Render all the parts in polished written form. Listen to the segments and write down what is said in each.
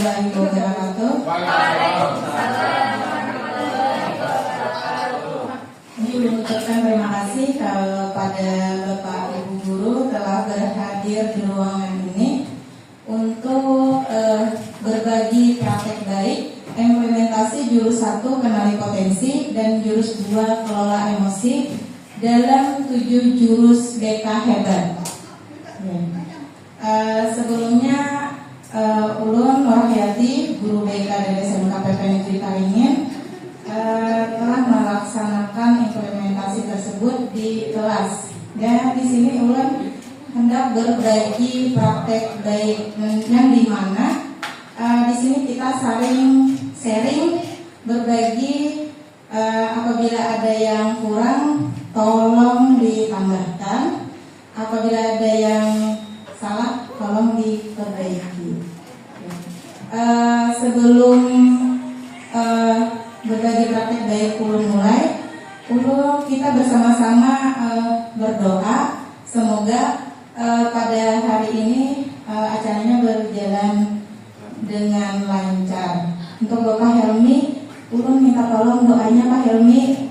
warahmatullahi wabarakatuh. Ini mengucapkan terima kasih kepada Bapak Ibu Guru telah berhadir di ruangan ini untuk berbagi praktek baik implementasi jurus 1 kenali potensi dan jurus 2 kelola emosi dalam 7 jurus BK hebat. Sebelumnya Ulun Nurhayati, guru BK dari SMK PP Negeri Caringin, telah melaksanakan implementasi tersebut di kelas. Dan di sini Ulun hendak berbagi praktek baik yang dimana di sini kita sharing berbagi, apabila ada yang kurang tolong ditambahkan, apabila ada yang salah tolong diperbaiki. Sebelum berbagi praktek baik Ulun mulai, kita bersama-sama berdoa semoga pada hari ini acaranya berjalan dengan lancar. Untuk Bapak Helmi, Ulun minta tolong doanya Pak Helmi.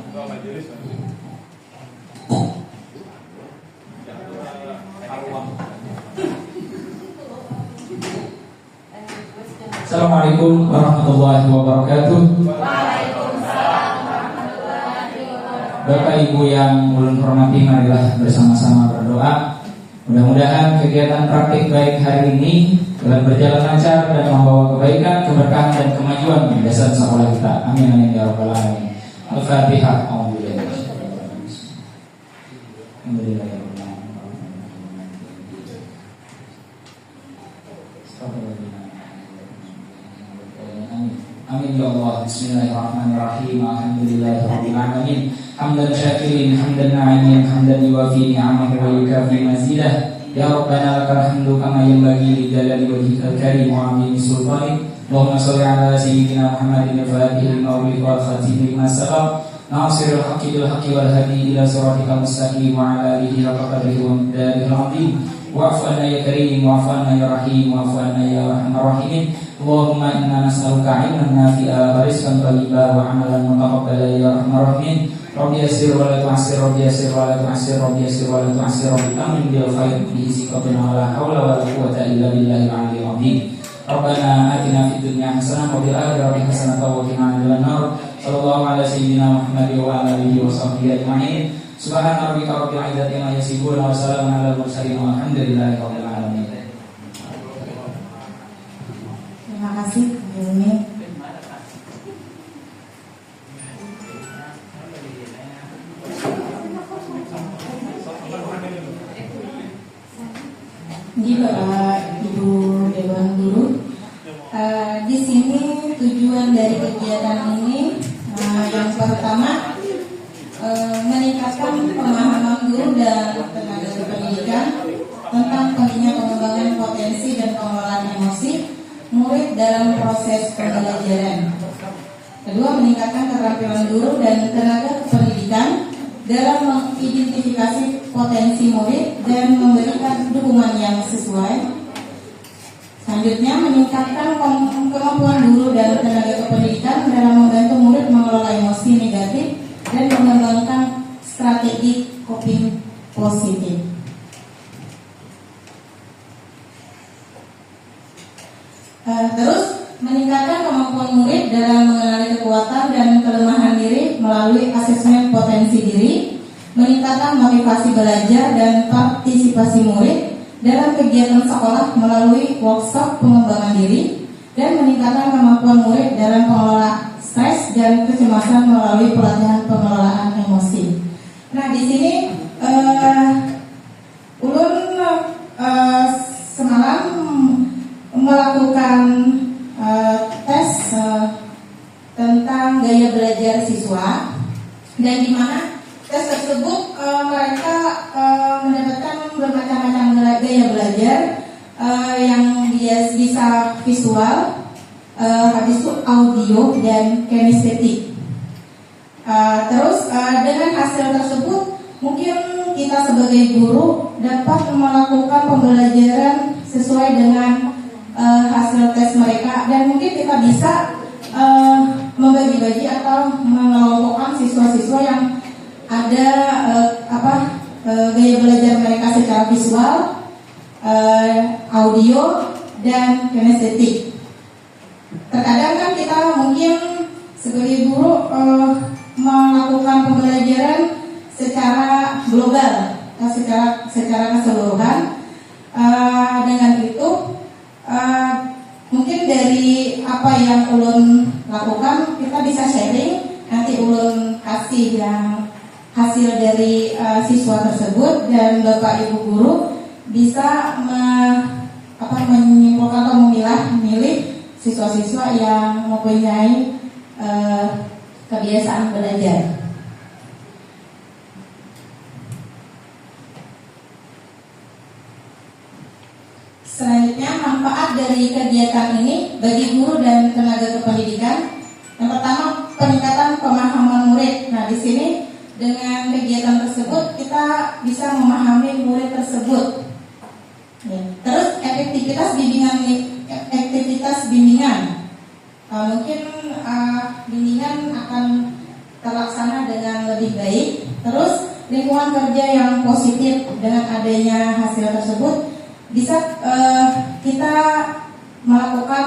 Assalamualaikum warahmatullahi wabarakatuh. Waalaikumsalam warahmatullahi wabarakatuh. Bapak Ibu yang ulun hormati, marilah bersama-sama berdoa. Mudah-mudahan kegiatan praktik baik hari ini dalam berjalan lancar dan membawa kebaikan, keberkahan dan kemajuan di dasar sekolah kita. Amin amin ya rabbal alamin. Al-Fatihah. Amin ya Allah. Bismillahirrahmanirrahim. Alhamdulillahirabbil alamin. Hamdan syakirin, hamdan na'imin, hamdan yuwafi ni'amahu wa yukafi mazidah. Ya Rabbana lakal hamdu kama yanbaghi li jalali wajhikal karim wa 'azimi sultanik. Allahumma shalli ala sayyidina Muhammadin al-fatihil mawlid wal khatimi lima sabaq. Nasirul haqqi bil haqqi wal hadi ila siratikal mustaqim wa ala alihi haqqa qadrihi wa miqdarihil 'azim. Wa'fu anna ya karim, wa'fu anna ya rahim, wa'fu anna ya arhamar rahimin. Allahumma inna nas'aluka 'ilman nafi'a wa rizqan thayyiban wa 'amalan mutaqabbalan ya arhamar rahimin. Rabbi yassir wa la tu'assir, Rabbi yassir wa la tu'assir, Rabbi yassir wa la tu'assir, Rabbi amin bil khair bi siqatin wa la haula wa la quwwata illa billahil 'aliyyil 'azim. Rabbana atina fid dunya hasanah wa fil akhirati hasanah wa qina adzaban nar. Sallallahu ala sayyidina Muhammad wa ala alihi wa sahbihi ajma'in. Subhana rabbika rabbil 'izzati amma yasifun wa salamun 'alal mursalin walhamdulillahi rabbil alamin. Terima kasih Helmi. Di Bapak Ibu Dewan Guru, di sini tujuan dari kegiatan ini yang pertama meningkatkan pemahaman guru dan tenaga pendidikan tentang pentingnya pengembangan potensi dan pengelolaan emosi murid dalam proses pembelajaran. Kedua, meningkatkan keterampilan guru dan tenaga pendidikan dalam mengidentifikasi potensi murid dan memberikan dukungan yang sesuai. Selanjutnya, meningkatkan kemampuan guru dan tenaga kependidikan dalam membantu murid mengelola emosi negatif dan mengembangkan strategi coping positif. Terus, meningkatkan kemampuan murid dalam mengenali kekuatan dan kelemahan diri melalui asesmen potensi diri, meningkatkan motivasi belajar dan partisipasi murid dalam kegiatan sekolah melalui workshop pengembangan diri, dan meningkatkan kemampuan murid dalam mengelola stres dan kecemasan melalui pelatihan pengelolaan emosi. Nah, di sini Ulun semalam melakukan tes tentang gaya belajar siswa, dan di mana tes tersebut mereka mendapatkan bermacam-macam gaya belajar yang bisa visual, habis itu audio dan kinestetik. Terus dengan hasil tersebut mungkin kita sebagai guru dapat melakukan pembelajaran sesuai dengan hasil tes mereka dan bisa membagi-bagi atau mengelompokkan siswa-siswa yang ada gaya belajar mereka secara visual, audio, dan kinestetik. Terkadang kan kita mungkin sebagai guru melakukan pembelajaran secara global, secara keseluruhan. Dengan itu mungkin dari apa yang ulun lakukan kita bisa sharing, nanti ulun kasih yang hasil dari siswa tersebut, dan Bapak Ibu guru bisa menyimpulkan atau memilih siswa-siswa yang mempunyai kebiasaan belajar. Selanjutnya, manfaat dari kegiatan ini bagi guru dan tenaga kependidikan. Yang pertama, peningkatan pemahaman murid. Nah, di sini dengan kegiatan tersebut kita bisa memahami murid tersebut. Ya. Terus efektivitas bimbingan. Mungkin bimbingan akan terlaksana dengan lebih baik. Terus lingkungan kerja yang positif dengan adanya hasil tersebut bisa kita melakukan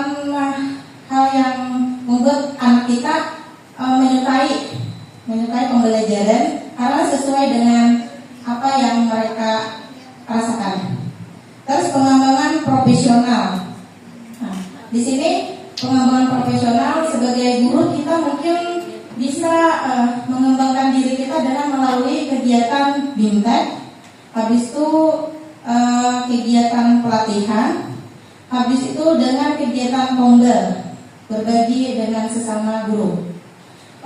hal yang membuat anak kita menyukai pembelajaran karena sesuai dengan apa yang mereka rasakan. Terus pengembangan profesional. Nah, di sini pengembangan profesional sebagai guru kita mungkin bisa mengembangkan diri kita dengan melalui kegiatan BIMTEK, habis itu kegiatan pelatihan, habis itu dengan kegiatan pongger, berbagi dengan sesama guru.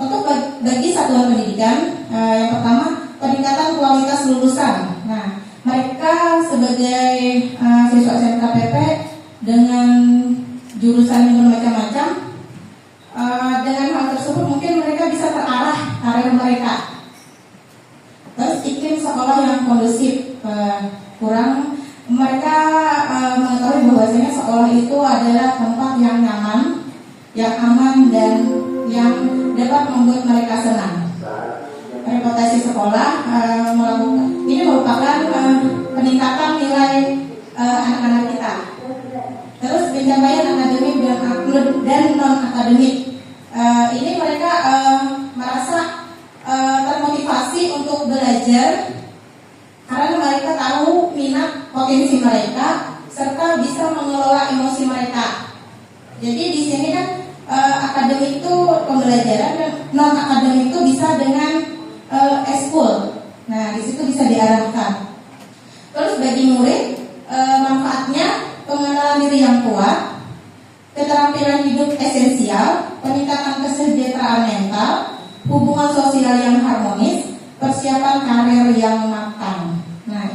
Untuk bagi satuan pendidikan, yang pertama peningkatan kualitas lulusan. Nah, mereka sebagai siswa SMKPP dengan jurusan yang bermacam-macam, dengan hal tersebut mungkin mereka bisa terarah karir mereka. Terus iklim sekolah yang kondusif, mereka mengetahui bahwasanya sekolah itu adalah tempat yang nyaman, yang aman, dan yang dapat membuat mereka senang. Reputasi sekolah ini merupakan peningkatan nilai anak-anak kita. Terus pencapaian akademik dan non akademik, ini mereka merasa termotivasi untuk belajar karena mereka tahu minat, potensi mereka, serta bisa mengelola emosi mereka. Jadi di sini kan akademik itu pembelajaran, dan non akademik itu bisa dengan eskul. Nah, di situ bisa diarahkan. Terus bagi murid, manfaatnya pengenalan diri yang kuat, keterampilan hidup esensial, peningkatan kesejahteraan mental, hubungan sosial yang harmonis, persiapan karir yang matang. Nah,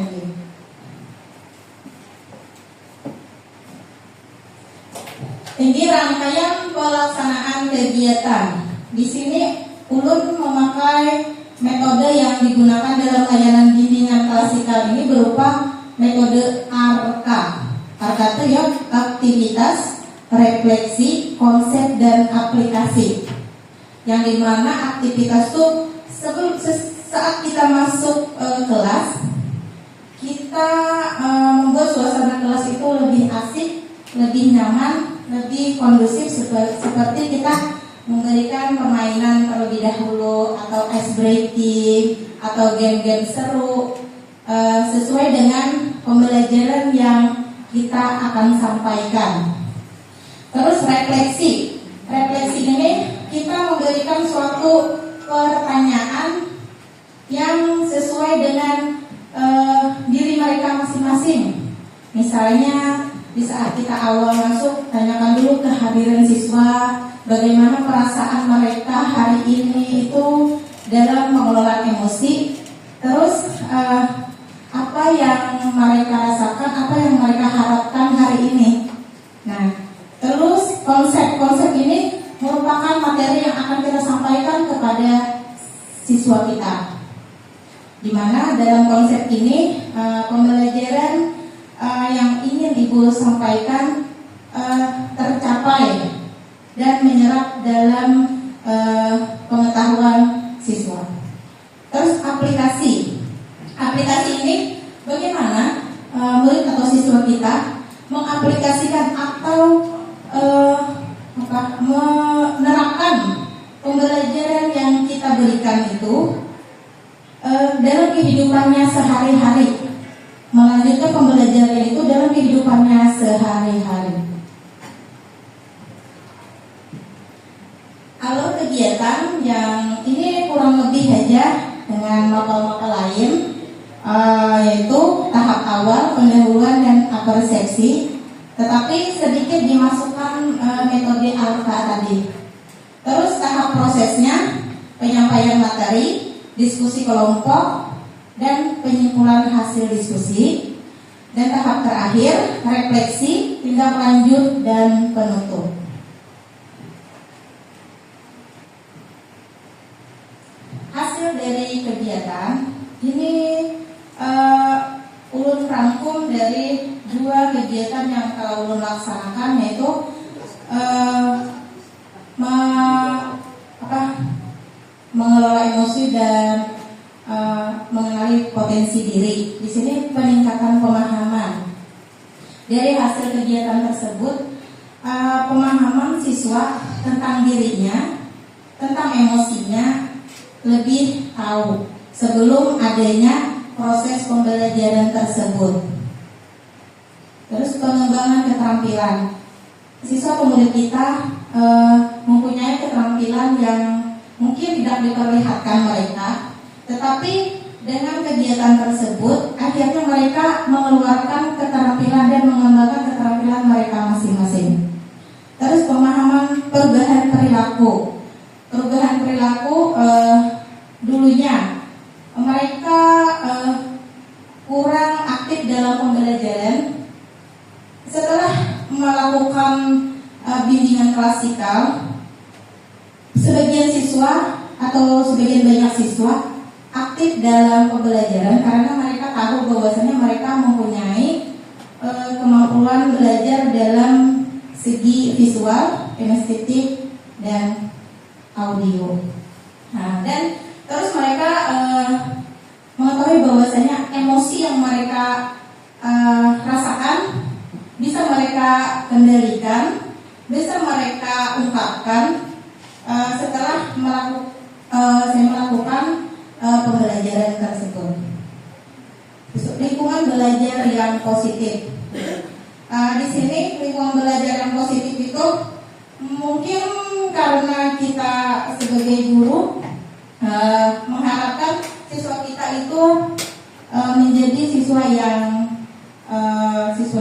ini rangkaian pelaksanaan kegiatan. Di sini ulun memakai metode yang digunakan dalam layanan bimbingan klasikal ini berupa metode ARKA. ARKA itu ya aktivitas, refleksi, konsep, dan aplikasi. Yang dimana aktivitas itu saat kita masuk kelas, kita membuat suasana kelas itu lebih asik, lebih nyaman, lebih kondusif, seperti kita memberikan permainan terlebih dahulu, atau ice breaking, atau game-game seru, sesuai dengan pembelajaran yang kita akan sampaikan. Terus refleksi ini kita memberikan suatu pertanyaan yang sesuai dengan diri mereka masing-masing. Misalnya di saat kita awal masuk, tanyakan dulu kehadiran siswa, bagaimana perasaan mereka hari ini itu dalam mengelola emosi. Terus apa yang mereka rasakan, apa yang mereka harapkan hari ini. Nah, terus konsep ini merupakan materi yang akan kita sampaikan kepada siswa kita, di mana dalam konsep ini pembelajaran yang ingin Ibu sampaikan tercapai dan menyerap dalam pengetahuan siswa. Terus aplikasi ini bagaimana murid atau siswa kita mengaplikasikan atau menerapkan pembelajaran yang kita berikan itu dalam kehidupannya sehari-hari, melanjutkan pembelajaran itu dalam kehidupannya sehari-hari. Alur kegiatan yang ini kurang lebih aja dengan mapel-mapel lain, yaitu tahap awal, pendahuluan dan apersepsi, tetapi sedikit dimasukkan metode alfa tadi. Terus tahap prosesnya penyampaian materi, diskusi kelompok, dan penyimpulan hasil diskusi. Dan tahap terakhir refleksi, tindak lanjut, dan penutup. Hasil dari kegiatan ini ulun rangkum dari dua kegiatan yang telah ulun laksanakan, yaitu mengelola emosi dan mengenali potensi diri. Di sini peningkatan pemahaman. Dari hasil kegiatan tersebut, pemahaman siswa tentang dirinya, tentang emosinya lebih tahu sebelum adanya proses pembelajaran tersebut. Terus pengembangan keterampilan. Siswa pemuda kita mempunyai keterampilan yang mungkin tidak diperlihatkan mereka, tetapi dengan kegiatan tersebut akhirnya mereka mengeluarkan keterampilan dan mengembangkan keterampilan mereka masing-masing. Terus pemahaman perubahan perilaku. Perubahan perilaku dulunya mereka kurang aktif dalam pembelajaran. Setelah melakukan bimbingan klasikal, sebagian siswa atau sebagian banyak siswa aktif dalam pembelajaran karena mereka tahu bahwasanya mereka mempunyai kemampuan belajar dalam segi visual, kinestetik, dan audio. Nah, dan terus mereka mengetahui bahwasanya emosi yang mereka rasakan bisa mereka kendalikan, bisa mereka ungkapkan setelah melakukan pembelajaran tersebut. Lingkungan belajar yang positif. Di sini lingkungan belajar yang positif itu mungkin karena kita sebagai guru mengharapkan siswa kita itu menjadi siswa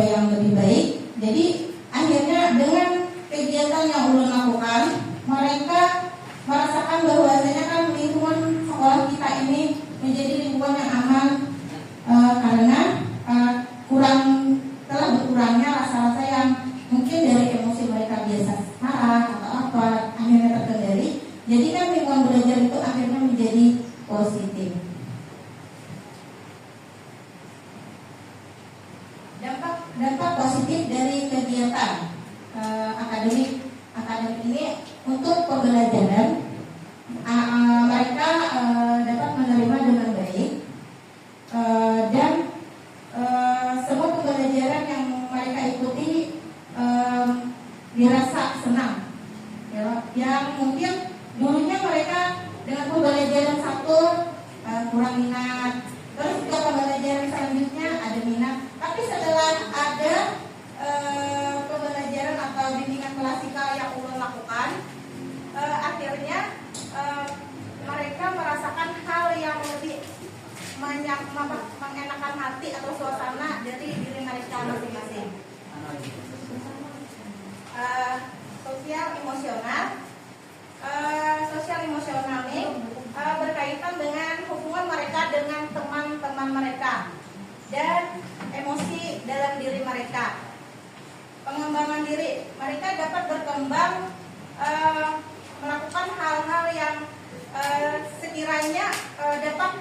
yang lebih baik. Jadi akhirnya dengan kegiatan yang ulun lakukan, mereka merasakan bahwasanya kan lingkungan sekolah kita ini menjadi lingkungan yang aman karena telah berkurangnya rasa-rasa yang mungkin dari emosi mereka biasa marah atau apa akhirnya terkendali. Jadi kan lingkungan belajar itu akhirnya menjadi positif. Dampak positif dari kegiatan akademik ini untuk pembelajaran, mereka dapat menerima dengan baik dan semua pembelajaran yang mereka ikuti dirasa senang. Yang mungkin dulunya mereka dengan pembelajaran satu kurang minat, terus juga pembelajaran selanjutnya ada minat, tapi setelah ada pembelajaran atau bimbingan klasikal yang ulun lakukan, akhirnya mereka merasakan hal yang lebih mengenakan hati atau suasana dari diri mereka masing-masing. Sosial emosional ini berkaitan dengan hubungan mereka dengan teman-teman mereka dan emosi dalam diri mereka. Pengembangan diri, mereka dapat berkembang melakukan hal-hal yang sekiranya dapat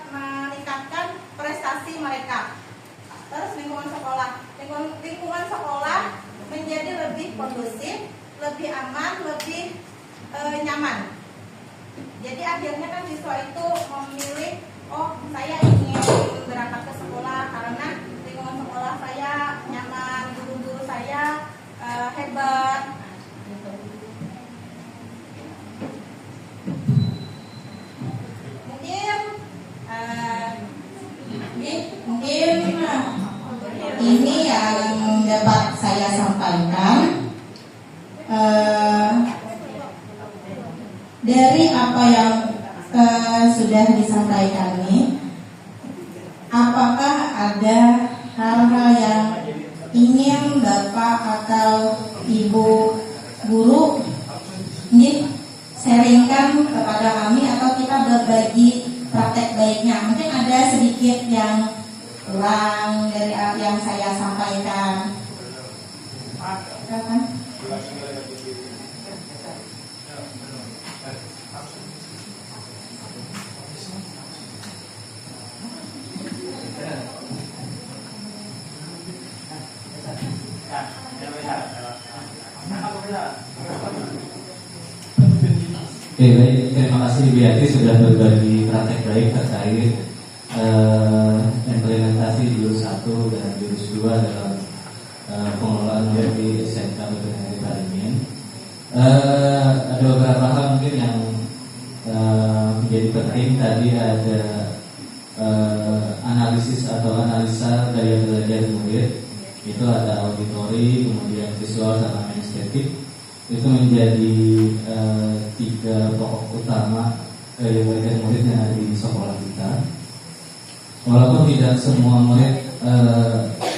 meningkatkan prestasi mereka. Terus lingkungan sekolah lebih kondusif, lebih aman, lebih nyaman. Jadi akhirnya kan siswa itu memilih, oh saya ingin berangkat ke sekolah karena lingkungan sekolah saya nyaman, guru-guru saya hebat. Mungkin ini yang dapat saya sampaikan. Dari apa yang sudah disampaikan ini, apakah ada hal-hal yang ingin Bapak atau Ibu guru ini sharingkan kepada kami, atau kita berbagi praktek baiknya? Mungkin ada sedikit yang kurang dari yang saya sampaikan. Silakan. Oke, baik. Terima kasih Bu Yati sudah berbagi praktek baik terkait implementasi jurus 1 dan jurus 2 dalam pengelolaan web di SMK Veterינary Waringin. Ada beberapa hal mungkin yang menjadi penting. Tadi ada analisis atau analisa gaya belajar murid. Itu ada auditori, kemudian visual sama kinestetik. Itu menjadi 3 pokok utama gaya belajar murid yang ada di sekolah kita. Walaupun tidak semua murid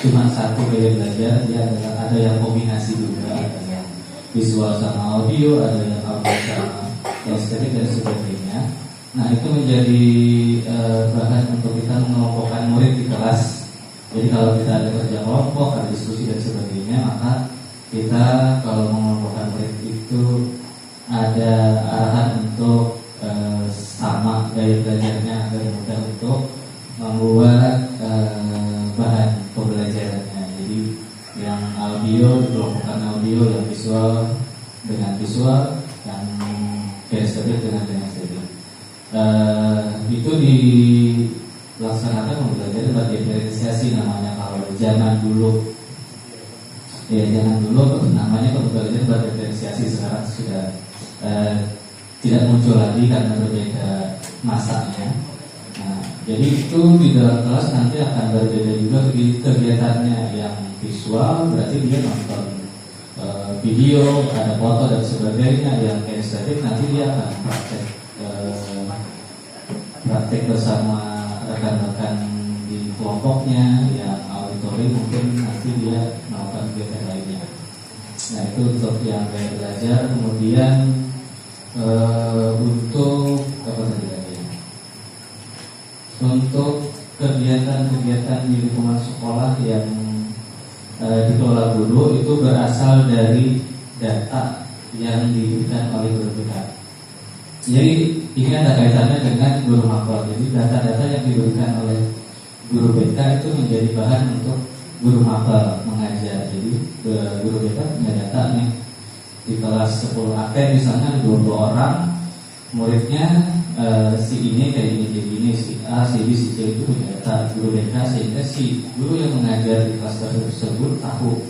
cuma satu gaya belajar, dia ada yang kombinasi juga, ada yang visual sama audio, ada yang audio sama kinestetik dan sebagainya. Nah, itu menjadi bahan untuk kita mengelompokkan murid di kelas. Jadi kalau kita ada kerja kelompok, ada diskusi dan sebagainya, maka kita kalau mengelompokkan murid itu ada arahan untuk sama gaya belajarnya agar mudah untuk membuat bahan pembelajarannya. Jadi yang audio dikelompokkan audio, yang visual dengan visual, yang kinestetik dengan kinestetik. Itu dilaksanakan pembelajaran sebagai diferensiasi namanya. Kalau zaman dulu namanya pembelajaran berdiferensiasi, sekarang sudah tidak muncul lagi karena berbeda masanya. Nah, jadi itu di dalam kelas nanti akan berbeda juga kegiatannya. Yang visual berarti dia nonton video, ada foto dan sebagainya. Yang kinestetik nanti dia akan praktek bersama rekan-rekan di kelompoknya. Yang auditori mungkin nanti dia melakukan kegiatan lainnya. Nah, itu untuk yang gaya belajar. Kemudian untuk apa tadi lagi? Untuk kegiatan-kegiatan di lingkungan sekolah yang dikelola guru itu berasal dari data yang diberikan oleh guru BK. Jadi ini ada kaitannya dengan guru mapel. Jadi data-data yang diberikan oleh guru BK itu menjadi bahan untuk guru mapel mengajar. Jadi guru BK punya data nih, di kelas 10 AP misalnya 20 orang, muridnya si ini kayak ini, jadi ini si A, si B, si C itu punya data guru BK, sehingga si guru yang mengajar di kelas tersebut tahu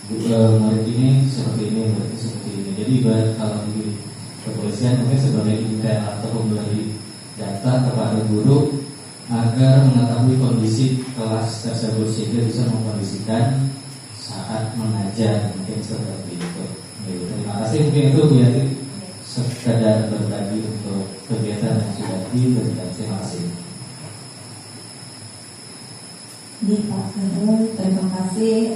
murid ini seperti ini, murid ini seperti ini. Jadi kalau di kepolisian mungkin sebagai intel atau pemberi data kepada guru agar mengetahui kondisi kelas tersebut sehingga bisa mengkondisikan saat mengajar, mungkin seperti itu. Terima kasih. Mungkin itu Bu Yati sekadar berbagi untuk kegiatan yang sudah diberikan. Terima kasih. Di Pak Heru, terima kasih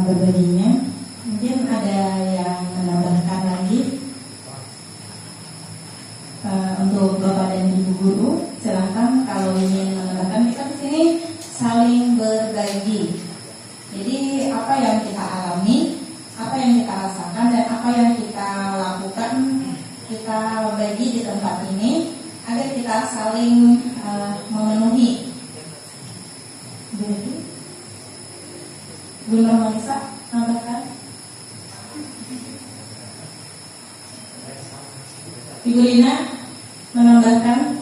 berbaginya. Mungkin ada yang menambahkan lagi untuk Bapak dan Ibu guru, silahkan kalau ingin menambahkan. Kita di sini saling berbagi. Jadi apa yang kita alami, apa yang kita rasakan, dan apa yang kita lakukan, kita bagi di tempat ini agar kita saling memenuhi. Jadi, Bu Nurmanisa, tambahkan. Ibu Lina menambahkan.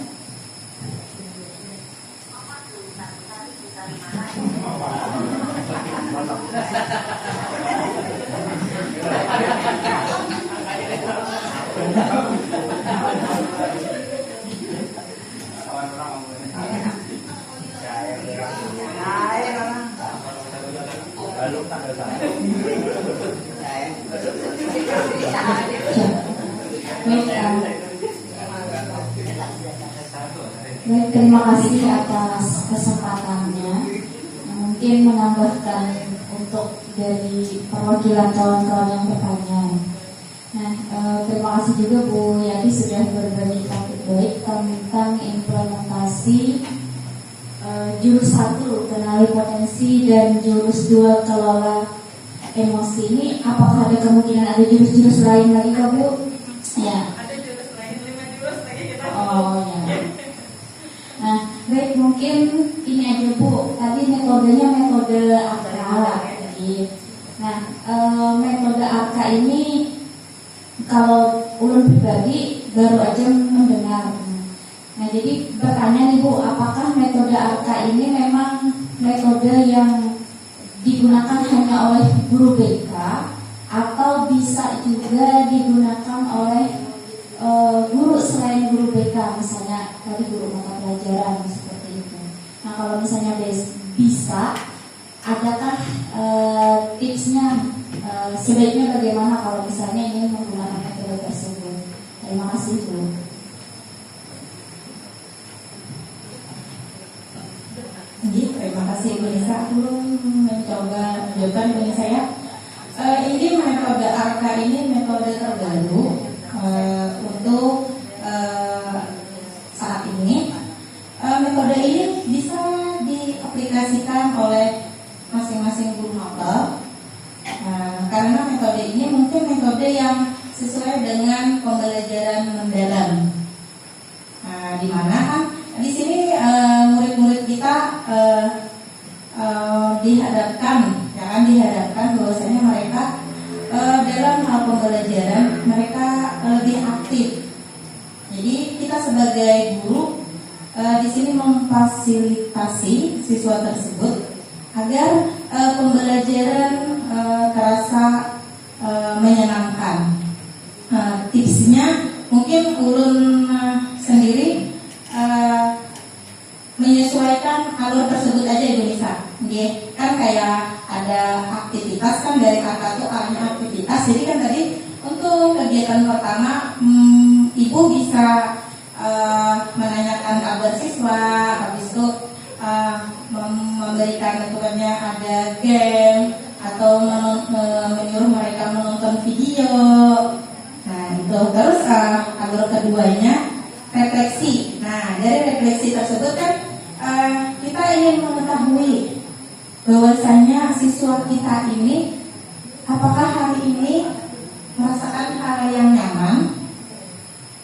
Baik, terima kasih atas kesempatannya. Mungkin menambahkan untuk dari perwakilan kawan-kawan yang bertanya. Nah, terima kasih juga Bu Yati sudah berbagi topik baik tentang implementasi jurus 1 kenali potensi dan jurus 2 kelola emosi. Ini apakah ada kemungkinan ada jurus-jurus lain lagi Kak Bu? Ya. Ada jurus lain, 5 jurus lagi kita. Oh ya. Nah, baik, mungkin ini aja Bu. Tadi metodenya metode ARKA. Nah, metode ARKA ini kalau ulun pribadi baru aja mendengar. Nah, jadi bertanya nih Bu, apakah metode ARKA ini memang metode yang digunakan hanya oleh guru BK atau bisa juga digunakan oleh guru selain guru BK, misalnya tadi guru mata pelajaran seperti itu. Nah, kalau misalnya bisa, adakah tipsnya sebaiknya bagaimana kalau misalnya ingin menggunakan metode tersebut? Terima kasih Bu. Terima kasih Bu Nisa. Belum mencoba menjawabkan Bu Nisa ya. Ini metode ARKA ini metode terbaru untuk saat ini. Metode ini bisa diaplikasikan oleh masing-masing guru maba karena metode ini mungkin metode yang sesuai dengan pembelajaran mendalam. Di mana kan di sini murid-murid kita dihadapkan bahwasanya mereka dalam hal pembelajaran mereka lebih aktif. Jadi kita sebagai guru di sini memfasilitasi siswa tersebut agar pembelajaran terasa menyenangkan. Tipsnya mungkin ulun sendiri menyesuaikan alur tersebut aja Ibu Nisa. Kan kayak ada aktivitas kan dari kakak tuh arahnya aktivitas. Jadi kan tadi untuk kegiatan pertama Ibu bisa menanyakan kabar siswa, habis itu memberikan bentukannya ada game atau menyuruh mereka menonton video. Nah itu terus alur keduanya refleksi. Nah dari refleksi tersebut kan kita ingin mengetahui bahwasanya siswa kita ini apakah hari ini merasakan hal yang nyaman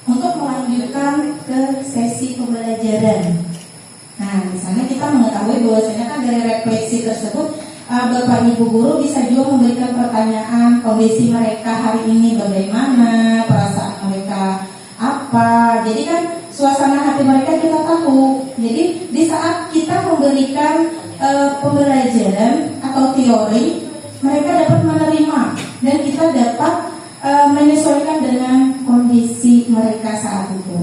untuk melanjutkan ke sesi pembelajaran. Nah, di sana kita mengetahui bahwasanya kan dari refleksi tersebut Bapak Ibu guru bisa juga memberikan pertanyaan kondisi mereka hari ini bagaimana, perasaan mereka apa. Jadi kan suasana hati mereka kita tahu. Jadi di saat kita memberikan pembelajaran atau teori, mereka dapat menerima dan kita dapat menyesuaikan dengan kondisi mereka saat itu.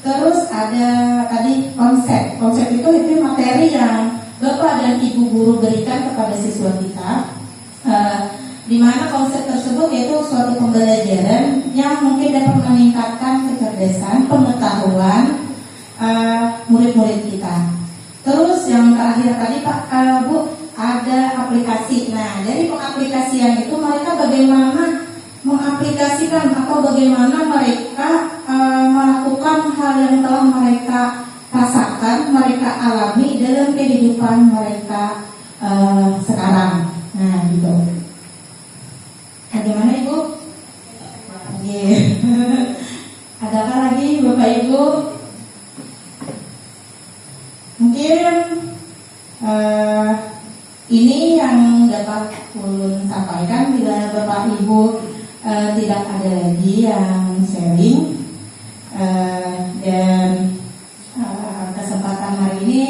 Terus ada tadi konsep itu materi yang Bapak dan Ibu guru berikan kepada siswa kita, di mana konsep tersebut yaitu suatu pembelajaran yang mungkin dapat meningkatkan kecerdasan, pengetahuan murid-murid kita. Terus yang terakhir tadi Pak Bu ada aplikasi. Nah dari pengaplikasian itu mereka bagaimana mengaplikasikan atau bagaimana mereka melakukan hal yang telah mereka rasakan, mereka alami dalam kehidupan mereka sekarang. Nah gitu. Bagaimana Ibu? Adakah lagi Bapak Ibu? Mungkin ini yang dapat ulun sampaikan. Bila Bapak Ibu tidak ada lagi yang sharing, Dan kesempatan hari ini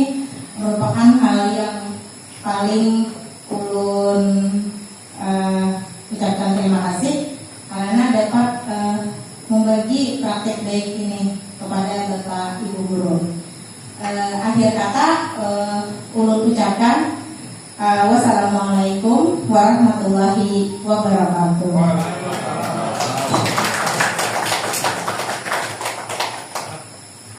merupakan hal yang paling ulun ucapkan terima kasih karena dapat membagi praktek baik ini kepada Bapak Ibu guru. Akhir kata ulun ucapkan wassalamualaikum warahmatullahi wabarakatuh.